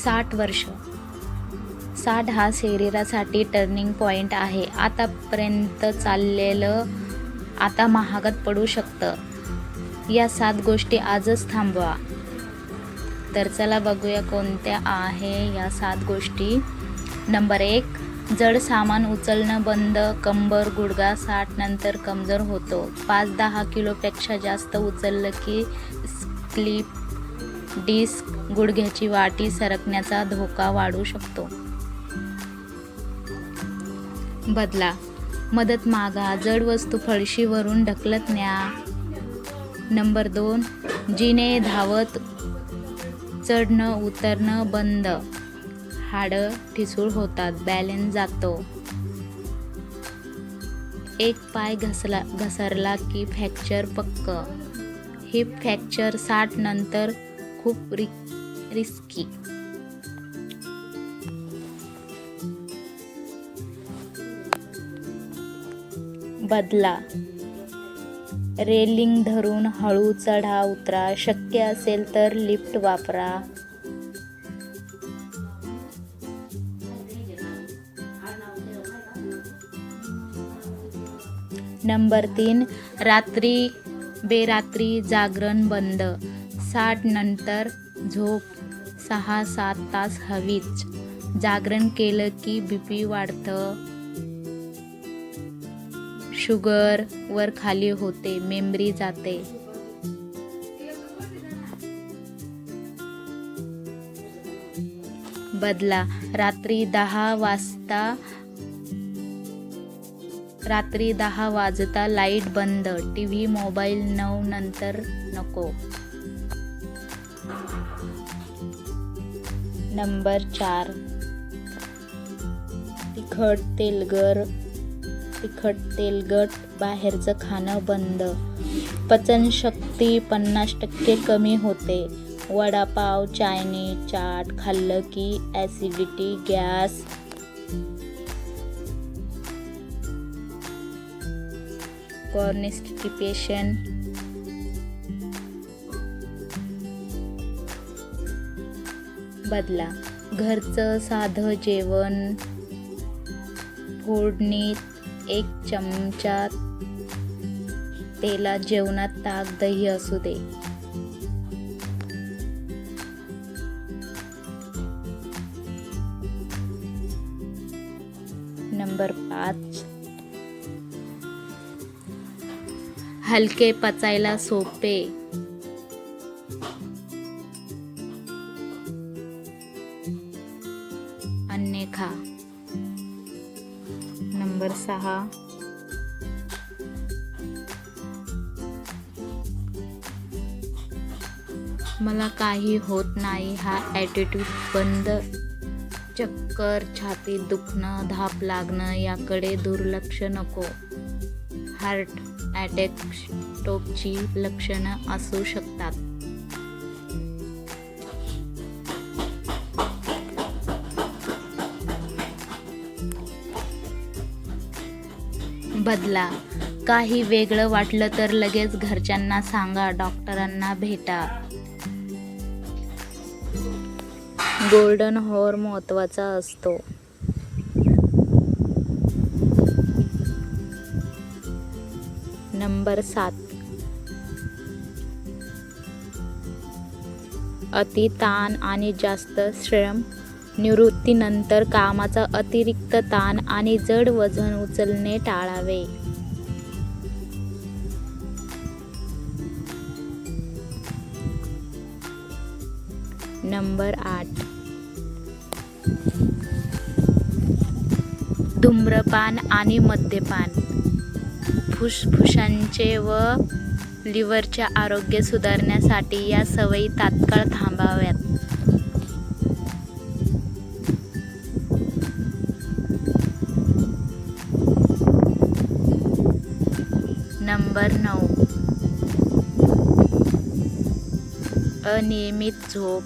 60 वर्ष. 60 हा शरीरासाठी टर्निंग पॉइंट आहे. आतापर्यंत चाललेलं आता महागात पडू शकतं. या 7 गोष्टी आजच थांबवा. तर चला बघूया कोणत्या आहे या 7 गोष्टी. नंबर 1, जड सामान उचलणं बंद. कंबर गुडघा 60 नंतर कमजोर होतो. 5-10 किलोपेक्षा जास्त उचललं की स्लिप डिस्क, गुडघ्याची वाटी सरकण्याचा धोका वाढू शकतो. बदला. मदत मागा. जड वस्तू फळशीवरून ढकलत न्या. नंबर 2, जिने धावत चढणं उतरणं बंद. हाडं ठिसूळ होतात, बॅलन्स जातो. एक पाय घसरला की फ्रॅक्चर पक्क. हिप फ्रॅक्चर 60 नंतर खूप रिस्की. बदला. रेलिंग धरून हळू चढा उतरा. शक्य असेल तर लिफ्ट वापरा. नंबर 3, बेरात्री जागरण बंद. 60 नंतर झोप 6-7 तास हवीच. जागरण केलं की बीपी वाढतं, शुगर वर खाली होते, मेमरी जाते. बदला. रात्री 10 वाजता लाईट बंद. टीव्ही मोबाईल 9 नंतर नको. नंबर 4, तिखट तेलगट बाहेरचं खाणं बंद. पचनशक्ती 50% कमी होते. वडापाव, चायनीज, चाट खाल्लं की ॲसिडिटी, गॅस. कॉन्स्टिपेशन. बदला. घरचं साधं जेवण, फोडणीत 1 चमचा तेलात जेवणात ताक दही असू दे. नंबर 5, हलके पचायला सोपे. अन्य खा. नंबर 6, मला काही होत नाही हा ॲटिट्यूड बंद. चक्कर, छातीत दुखणं, धाप लागणं याकडे दुर्लक्ष नको. हार्ट अटॅक, स्ट्रोकची लक्षणं असू शकतात. बदला. काही वेगळं वाटलं तर लगेच घरच्यांना सांगा, डॉक्टरांना भेटा. गोल्डन हॉवर महत्त्वाचा असतो. नंबर 7, अति ताण आणि जास्त श्रम. निवृत्तीनंतर कामाचा अतिरिक्त ताण आणि जड वजन उचलणे टाळावे. नंबर 8, धूम्रपान आणि मद्यपान. फुफ्फुसांचे व लिव्हरचे आरोग्य सुधारण्यासाठी या सवयी तात्काळ थांबाव्यात. नंबर 9, अनियमित झोप.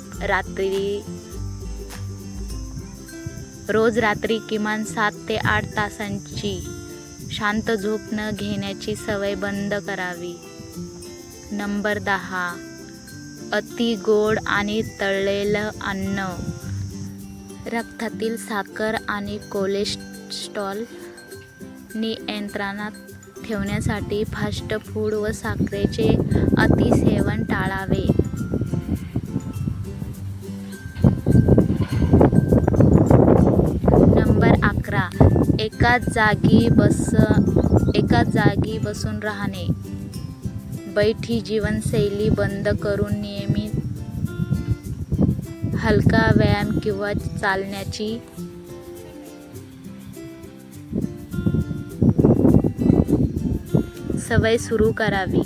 रोज रात्री किमान 7 ते 8 तासांची शांत झोप न घेण्याची सवय बंद करावी. नंबर 10, अति गोड आणि तळलेलं अन्न. रक्तातील साखर आणि कोलेस्टेरॉल नियंत्रणात ठेवण्यासाठी फास्ट फूड व साखरेचे अतिसेवन टाळावे. नंबर 11. एकाच जागी बसून राहणे. बैठी जीवनशैली बंद करून नियमित हलका व्यायाम किंवा चालण्याची सवय सुरू करावी.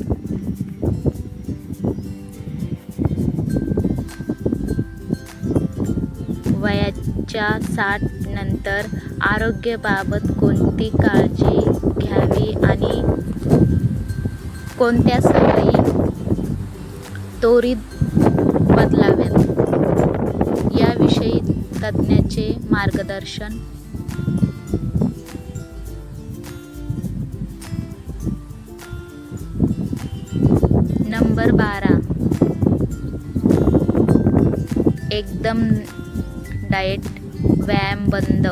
वयाच्या 60 नंतर आरोग्याबाबत कोणती काळजी घ्यावी आणि कोणत्या सवयी त्वरित बदलाव्यात याविषयी तज्ज्ञांचे मार्गदर्शन. नंबर 12. एकदम डाएट व्यायाम बंद.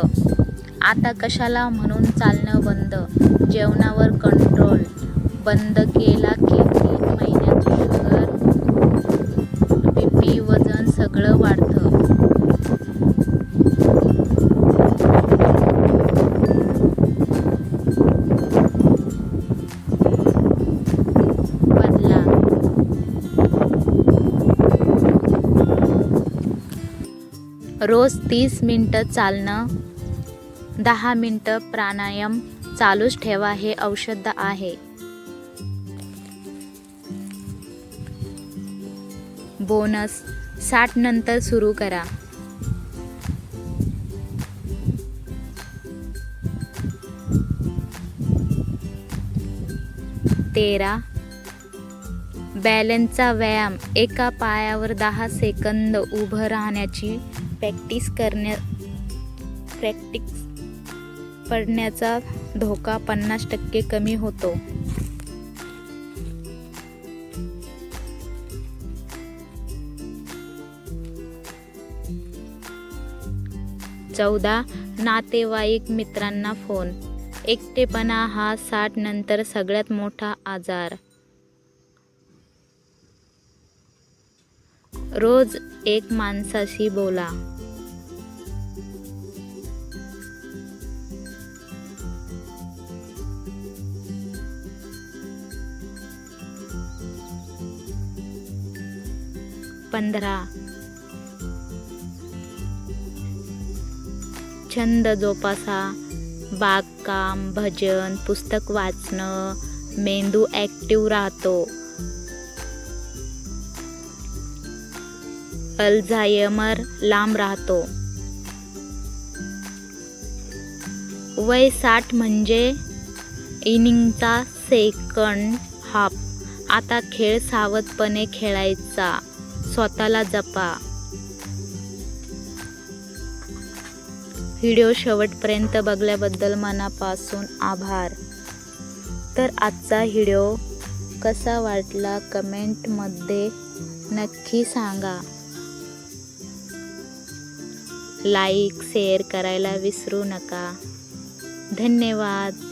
आता कशाला म्हणून चालणं बंद, जेवणावर कंट्रोल. बंद केला की 3 महिन्यात शुगर, बीपी, वजन सगळं वाढतं. बदला. रोज 30 मिनिटं चालणं, 10 मिनिटं प्राणायाम चालूच ठेवा. हे औषध आहे. बोनस. 60 नंतर सुरू करा. तेरा. बॅलन्सचा व्यायाम. एका पायावर 10 सेकंद उभं राहण्याची प्रॅक्टिस पडण्याचा धोका 50% कमी होतो. 14. नातेवाईक मित्रांना फोन. एकटेपणा हा 60 नंतर सगळ्यात मोठा आजार. रोज एक माणसाशी बोला. पंधरा. छंद जोपासा. बागकाम, भजन, पुस्तक वाचणं. मेंदू ॲक्टिव्ह राहतो. अल्झायमर लांब राहतो. वय 60 म्हणजे इनिंगचा सेकंड हाफ. आता खेळ सावधपणे खेळायचा. स्वतःला जपा. व्हिडिओ शेवटपर्यंत बघल्याबद्दल मनापासून आभार. तर आजचा व्हिडिओ कसा वाटला कमेंटमध्ये नक्की सांगा. लाईक शेअर करायला विसरू नका. धन्यवाद.